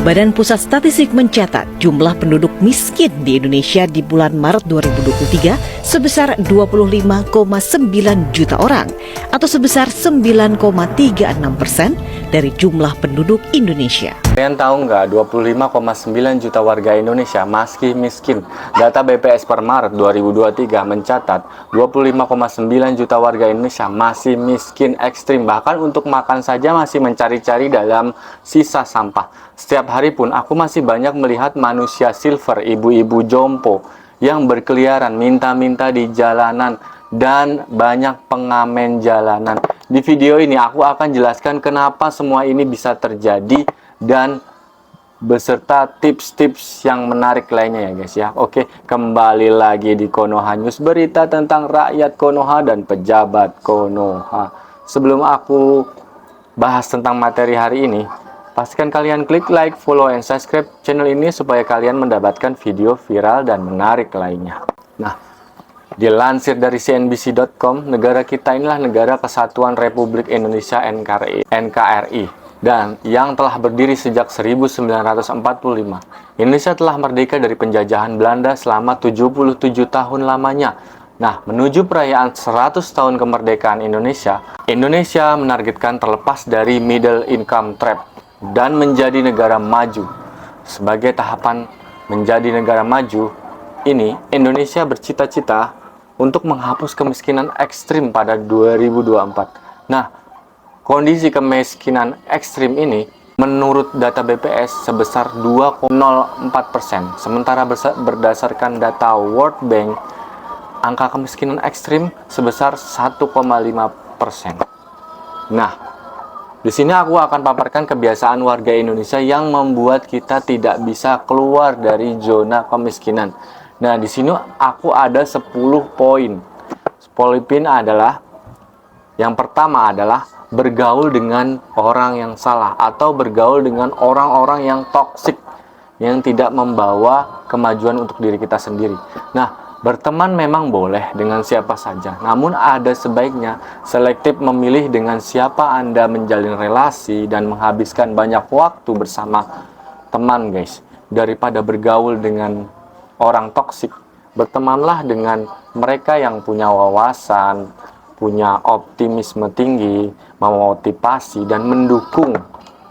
Badan Pusat Statistik mencatat jumlah penduduk miskin di Indonesia di bulan Maret 2023 sebesar 25,9 juta orang atau sebesar 9,36% dari jumlah penduduk Indonesia. Kalian tahu nggak 25,9 juta warga Indonesia masih miskin? Data BPS per Maret 2023 mencatat 25,9 juta warga Indonesia masih miskin ekstrim. Bahkan untuk makan saja masih mencari-cari dalam sisa sampah. Setiap hari pun aku masih banyak melihat manusia silver, ibu-ibu jompo yang berkeliaran minta-minta di jalanan dan banyak pengamen jalanan. Di video ini aku akan jelaskan kenapa semua ini bisa terjadi dan beserta tips-tips yang menarik lainnya ya guys ya. Oke, kembali lagi di Konoha News, berita tentang rakyat Konoha dan pejabat Konoha. Sebelum aku bahas tentang materi hari ini, pastikan kalian klik like, follow, and subscribe channel ini supaya kalian mendapatkan video viral dan menarik lainnya. Nah, dilansir dari cnbc.com, negara kita inilah Negara Kesatuan Republik Indonesia NKRI. Dan yang telah berdiri sejak 1945. Indonesia telah merdeka dari penjajahan Belanda selama 77 tahun lamanya. Nah, menuju perayaan 100 tahun kemerdekaan Indonesia, Indonesia menargetkan terlepas dari middle income trap dan menjadi negara maju. Sebagai tahapan menjadi negara maju ini, Indonesia bercita-cita untuk menghapus kemiskinan ekstrim pada 2024. Nah, kondisi kemiskinan ekstrim ini menurut data BPS sebesar 2,04%. Sementara berdasarkan data World Bank, angka kemiskinan ekstrim sebesar 1,5%. Nah, di sini aku akan paparkan kebiasaan warga Indonesia yang membuat kita tidak bisa keluar dari zona kemiskinan. Nah, di sini aku ada 10 poin. Poin adalah yang pertama adalah bergaul dengan orang yang salah atau bergaul dengan orang-orang yang toksik yang tidak membawa kemajuan untuk diri kita sendiri. Nah, berteman memang boleh dengan siapa saja, namun ada sebaiknya selektif memilih dengan siapa Anda menjalin relasi dan menghabiskan banyak waktu bersama teman guys. Daripada bergaul dengan orang toksik, bertemanlah dengan mereka yang punya wawasan, punya optimisme tinggi, memotivasi dan mendukung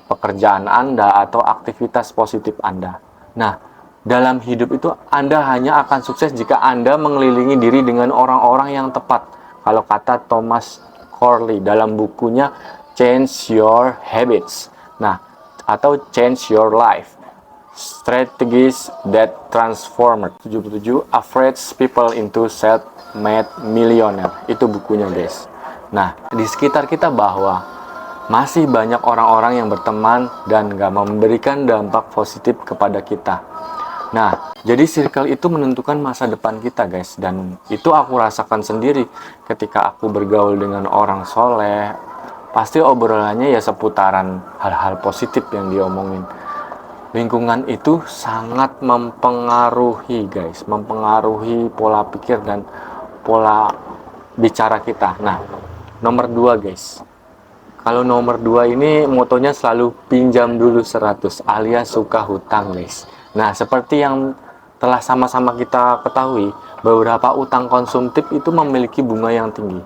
pekerjaan Anda atau aktivitas positif Anda. Nah, dalam hidup itu Anda hanya akan sukses jika Anda mengelilingi diri dengan orang-orang yang tepat. Kalau kata Thomas Corley dalam bukunya Change Your Habits. Nah, atau Change Your Life. Strategies that Transform 77 Average People into Self-Made Millionaire. Itu bukunya guys. Nah, di sekitar kita bahwa masih banyak orang-orang yang berteman dan gak memberikan dampak positif kepada kita. Nah, jadi circle itu menentukan masa depan kita guys. Dan itu aku rasakan sendiri ketika aku bergaul dengan orang soleh. Pasti obrolannya ya seputaran hal-hal positif yang diomongin. Lingkungan itu sangat mempengaruhi guys, mempengaruhi pola pikir dan pola bicara kita. Nah, nomor 2 guys, kalau nomor 2 ini motonya selalu pinjam dulu 100 alias suka hutang guys. Nah, seperti yang telah sama-sama kita ketahui, beberapa utang konsumtif itu memiliki bunga yang tinggi.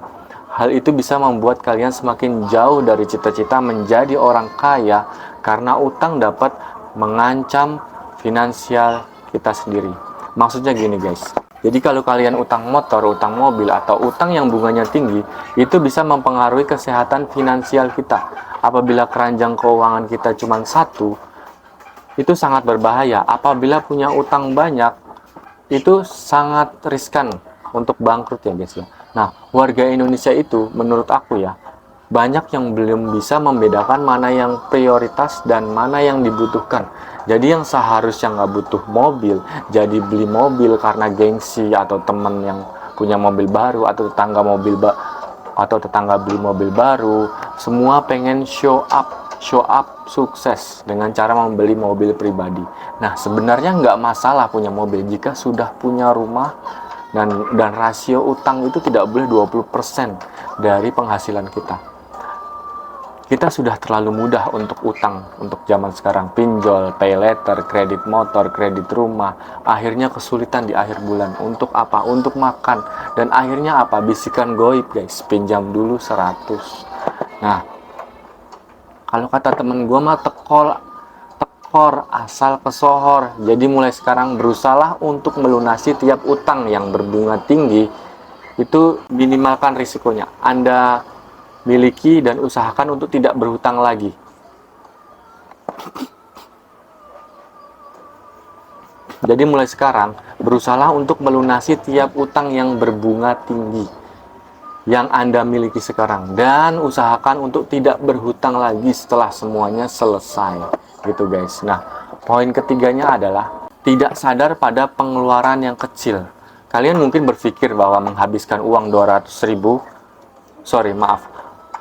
Hal itu bisa membuat kalian semakin jauh dari cita-cita menjadi orang kaya karena utang dapat mengancam finansial kita sendiri. Maksudnya gini guys, jadi kalau kalian utang motor, utang mobil, atau utang yang bunganya tinggi, itu bisa mempengaruhi kesehatan finansial kita. Apabila keranjang keuangan kita cuma satu, itu sangat berbahaya. Apabila punya utang banyak, itu sangat riskan untuk bangkrut ya guys ya. Nah, warga Indonesia itu menurut aku ya, banyak yang belum bisa membedakan mana yang prioritas dan mana yang dibutuhkan. Jadi yang seharusnya nggak butuh mobil, jadi beli mobil karena gengsi atau teman yang punya mobil baru atau tetangga beli mobil baru. Semua pengen show up sukses dengan cara membeli mobil pribadi. Nah, sebenarnya nggak masalah punya mobil jika sudah punya rumah dan rasio utang itu tidak boleh 20% dari penghasilan kita. Kita sudah terlalu mudah untuk utang untuk zaman sekarang, pinjol, pay later, kredit motor, kredit rumah, akhirnya kesulitan di akhir bulan. Untuk apa? Untuk makan. Dan akhirnya apa? Bisikan goib guys, pinjam dulu 100. Nah, kalau kata temen gue mah tekor asal kesohor. Jadi mulai sekarang berusahalah untuk melunasi tiap utang yang berbunga tinggi. Itu minimalkan risikonya. Anda miliki dan usahakan untuk tidak berhutang lagi. Jadi mulai sekarang berusahalah untuk melunasi tiap utang yang berbunga tinggi yang Anda miliki sekarang, dan usahakan untuk tidak berhutang lagi setelah semuanya selesai gitu guys. Nah, poin ketiganya adalah tidak sadar pada pengeluaran yang kecil. Kalian mungkin berpikir bahwa menghabiskan uang 200.000,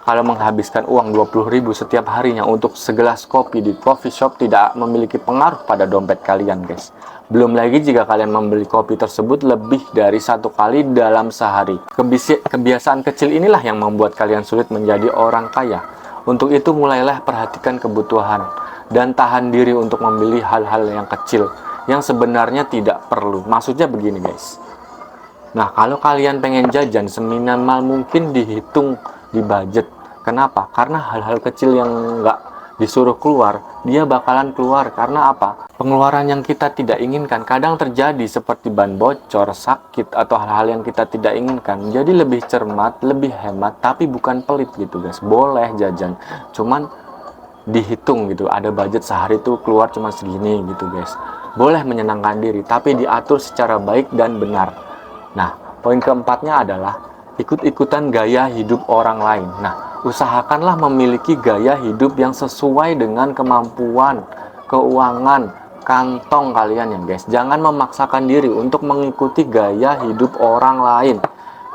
kalau menghabiskan uang 20.000 setiap harinya untuk segelas kopi di coffee shop tidak memiliki pengaruh pada dompet kalian guys. Belum lagi jika kalian membeli kopi tersebut lebih dari 1 kali dalam sehari. Kebiasaan kecil inilah yang membuat kalian sulit menjadi orang kaya. Untuk itu mulailah perhatikan kebutuhan dan tahan diri untuk membeli hal-hal yang kecil yang sebenarnya tidak perlu. Maksudnya begini guys. Nah, kalau kalian pengen jajan seminimal mungkin dihitung di budget. Kenapa? Karena hal-hal kecil yang nggak disuruh keluar, dia bakalan keluar. Karena apa? Pengeluaran yang kita tidak inginkan kadang terjadi seperti ban bocor, sakit, atau hal-hal yang kita tidak inginkan. Jadi lebih cermat, lebih hemat, tapi bukan pelit gitu guys. Boleh jajan, cuman dihitung gitu. Ada budget sehari tuh keluar cuma segini gitu guys. Boleh menyenangkan diri, tapi diatur secara baik dan benar. Nah, poin keempatnya adalah ikut-ikutan gaya hidup orang lain. Nah, usahakanlah memiliki gaya hidup yang sesuai dengan kemampuan, keuangan, kantong kalian ya guys. Jangan memaksakan diri untuk mengikuti gaya hidup orang lain.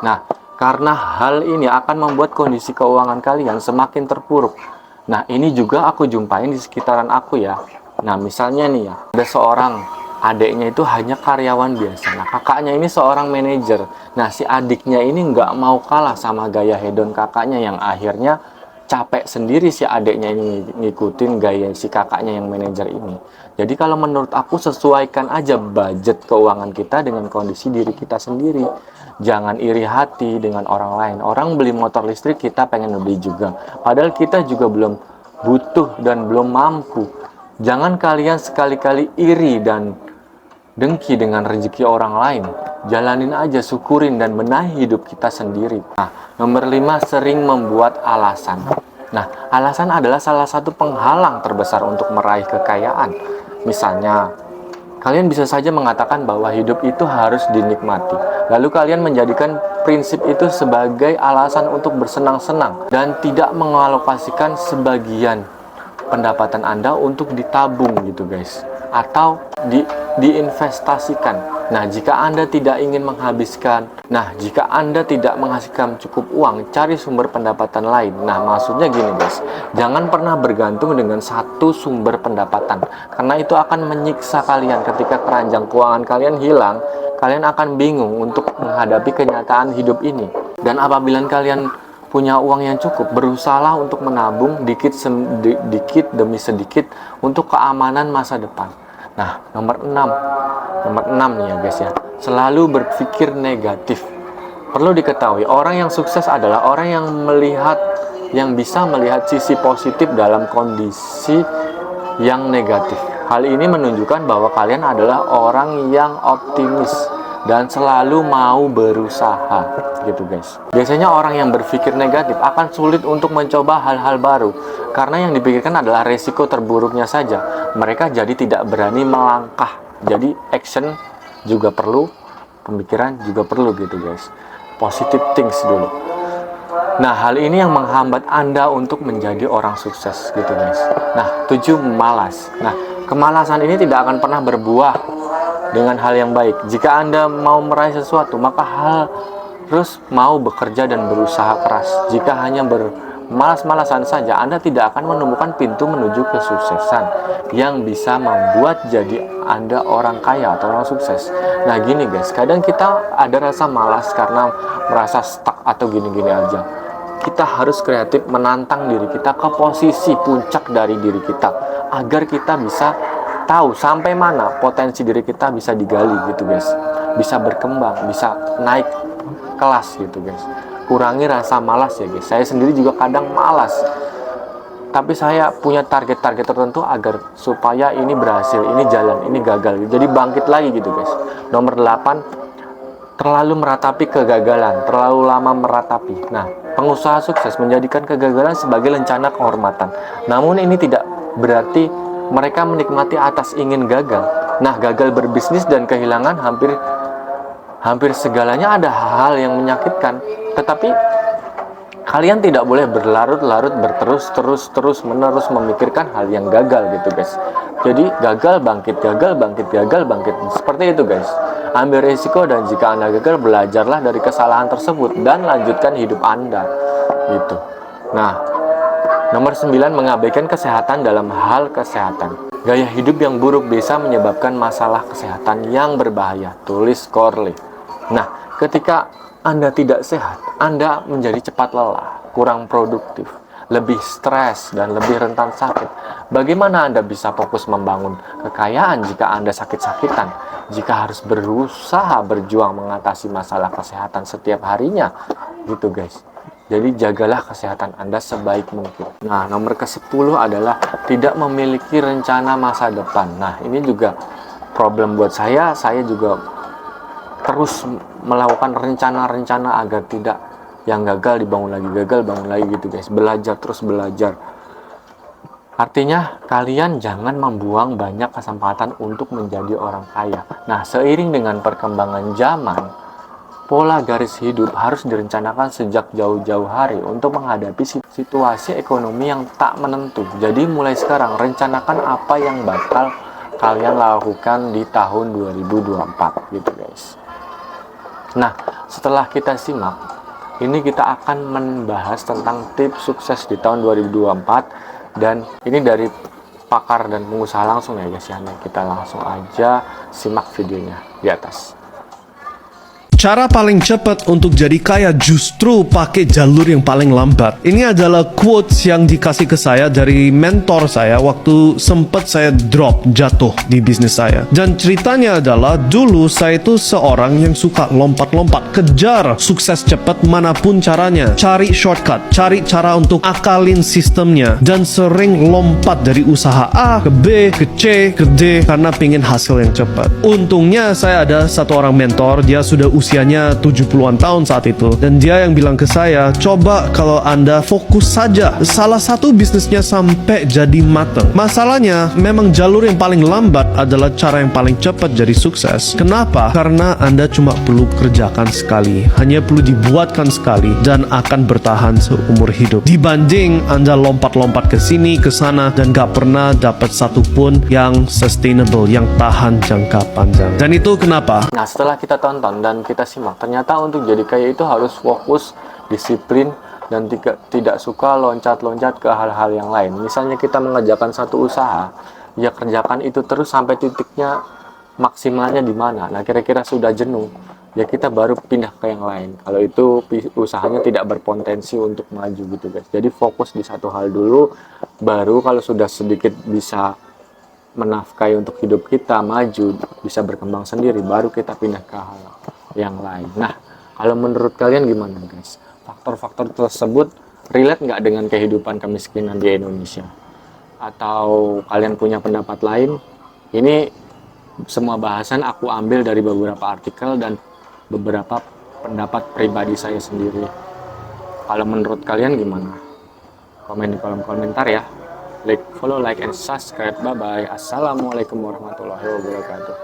Nah, karena hal ini akan membuat kondisi keuangan kalian semakin terpuruk. Nah, ini juga aku jumpain di sekitaran aku ya. Nah, misalnya nih ya, ada seorang adiknya itu hanya karyawan biasa. Nah, kakaknya ini seorang manajer. Nah, si adiknya ini nggak mau kalah sama gaya hedon kakaknya, yang akhirnya capek sendiri si adiknya ini ngikutin gaya si kakaknya yang manajer ini. Jadi kalau menurut aku, sesuaikan aja budget keuangan kita dengan kondisi diri kita sendiri. Jangan iri hati dengan orang lain. Orang beli motor listrik, kita pengen beli juga. Padahal kita juga belum butuh dan belum mampu. Jangan kalian sekali-kali iri dan dengki dengan rezeki orang lain. Jalanin aja, syukurin dan benahi hidup kita sendiri. Nah, nomor 5, sering membuat alasan. Nah, alasan adalah salah satu penghalang terbesar untuk meraih kekayaan. Misalnya, kalian bisa saja mengatakan bahwa hidup itu harus dinikmati. Lalu kalian menjadikan prinsip itu sebagai alasan untuk bersenang-senang dan tidak mengalokasikan sebagian pendapatan Anda untuk ditabung gitu guys, atau diinvestasikan. Nah, jika Anda tidak menghasilkan cukup uang, cari sumber pendapatan lain. Nah, maksudnya gini guys, jangan pernah bergantung dengan satu sumber pendapatan, karena itu akan menyiksa kalian. Ketika keranjang keuangan kalian hilang, kalian akan bingung untuk menghadapi kenyataan hidup ini. Dan apabila kalian punya uang yang cukup, berusahalah untuk menabung dikit demi sedikit untuk keamanan masa depan. Nah, nomor 6 nih ya guys ya, selalu berpikir negatif. Perlu diketahui, orang yang sukses adalah orang yang bisa melihat sisi positif dalam kondisi yang negatif. Hal ini menunjukkan bahwa kalian adalah orang yang optimis dan selalu mau berusaha gitu guys. Biasanya orang yang berpikir negatif akan sulit untuk mencoba hal-hal baru, karena yang dipikirkan adalah resiko terburuknya saja. Mereka jadi tidak berani melangkah. Jadi action juga perlu, pemikiran juga perlu gitu guys. Positive things dulu. Nah, hal ini yang menghambat Anda untuk menjadi orang sukses gitu guys. Nah, 7, malas. Nah, kemalasan ini tidak akan pernah berbuah dengan hal yang baik. Jika Anda mau meraih sesuatu, maka harus mau bekerja dan berusaha keras. Jika hanya bermalas-malasan saja, Anda tidak akan menemukan pintu menuju kesuksesan yang bisa membuat jadi Anda orang kaya atau orang sukses. Nah, gini guys, kadang kita ada rasa malas karena merasa stuck atau gini-gini aja. kita harus kreatif menantang diri kita ke posisi puncak dari diri kita, agar kita bisa tahu sampai mana potensi diri kita bisa digali gitu guys, bisa berkembang, bisa naik kelas gitu guys. Kurangi rasa malas ya guys. Saya sendiri juga kadang malas, tapi saya punya target-target tertentu agar supaya ini berhasil, ini jalan, ini gagal, jadi bangkit lagi gitu guys. Nomor 8, terlalu meratapi kegagalan, terlalu lama meratapi. Nah, pengusaha sukses menjadikan kegagalan sebagai lencana kehormatan. Namun ini tidak berarti mereka menikmati atas ingin gagal. Nah, gagal berbisnis dan kehilangan hampir segalanya ada hal yang menyakitkan. Tetapi kalian tidak boleh berlarut-larut terus menerus memikirkan hal yang gagal gitu guys. Jadi gagal bangkit, gagal bangkit, gagal bangkit. Seperti itu guys. Ambil risiko, dan jika Anda gagal, belajarlah dari kesalahan tersebut dan lanjutkan hidup Anda gitu. Nah, nomor 9, mengabaikan kesehatan dalam hal kesehatan. Gaya hidup yang buruk bisa menyebabkan masalah kesehatan yang berbahaya. Tulis Corley. Nah, ketika Anda tidak sehat, Anda menjadi cepat lelah, kurang produktif, lebih stres, dan lebih rentan sakit. Bagaimana Anda bisa fokus membangun kekayaan jika Anda sakit-sakitan? Jika harus berusaha berjuang mengatasi masalah kesehatan setiap harinya, gitu guys. Jadi jagalah kesehatan Anda sebaik mungkin. Nah, nomor ke-10 adalah tidak memiliki rencana masa depan. Nah, ini juga problem buat saya. Saya juga terus melakukan rencana-rencana agar tidak yang gagal dibangun lagi, gagal bangun lagi gitu guys. Belajar, terus belajar. Artinya kalian jangan membuang banyak kesempatan untuk menjadi orang kaya. Nah, seiring dengan perkembangan zaman, pola garis hidup harus direncanakan sejak jauh-jauh hari untuk menghadapi situasi ekonomi yang tak menentu. Jadi mulai sekarang rencanakan apa yang bakal kalian lakukan di tahun 2024 gitu guys. Nah, setelah kita simak, ini kita akan membahas tentang tips sukses di tahun 2024, dan ini dari pakar dan pengusaha langsung ya guys ya. Nah, kita langsung aja simak videonya di atas. Cara paling cepat untuk jadi kaya justru pakai jalur yang paling lambat. Ini adalah quotes yang dikasih ke saya dari mentor saya waktu sempat saya drop, jatuh di bisnis saya. Dan ceritanya adalah dulu saya itu seorang yang suka lompat-lompat, kejar sukses cepat manapun caranya. Cari shortcut, cari cara untuk akalin sistemnya, dan sering lompat dari usaha A ke B, ke C, ke D karena pengen hasil yang cepat. Untungnya saya ada satu orang mentor, dia sudah usianya 70-an tahun saat itu, dan dia yang bilang ke saya, coba kalau Anda fokus saja salah satu bisnisnya sampai jadi mateng. Masalahnya memang jalur yang paling lambat adalah cara yang paling cepat jadi sukses. Kenapa? Karena Anda cuma perlu kerjakan sekali, hanya perlu dibuatkan sekali, dan akan bertahan seumur hidup, dibanding Anda lompat-lompat ke sini ke sana dan gak pernah dapat satupun yang sustainable, yang tahan jangka panjang. Dan itu kenapa? Nah, setelah kita tonton dan kita simak, ternyata untuk jadi kaya itu harus fokus, disiplin, dan tidak suka loncat-loncat ke hal-hal yang lain. Misalnya kita mengerjakan satu usaha, ya kerjakan itu terus sampai titiknya maksimalnya di mana. Nah, kira-kira sudah jenuh, ya kita baru pindah ke yang lain. Kalau itu usahanya tidak berpotensi untuk maju gitu guys. Jadi fokus di satu hal dulu, baru kalau sudah sedikit bisa menafkahi untuk hidup kita, maju, bisa berkembang sendiri, baru kita pindah ke hal yang lain. Nah, kalau menurut kalian gimana guys? Faktor-faktor tersebut relate nggak dengan kehidupan kemiskinan di Indonesia? Atau kalian punya pendapat lain? Ini semua bahasan aku ambil dari beberapa artikel dan beberapa pendapat pribadi saya sendiri. Kalau menurut kalian gimana? Komen di kolom komentar ya. Follow, like, and subscribe. Bye-bye. Assalamualaikum warahmatullahi wabarakatuh.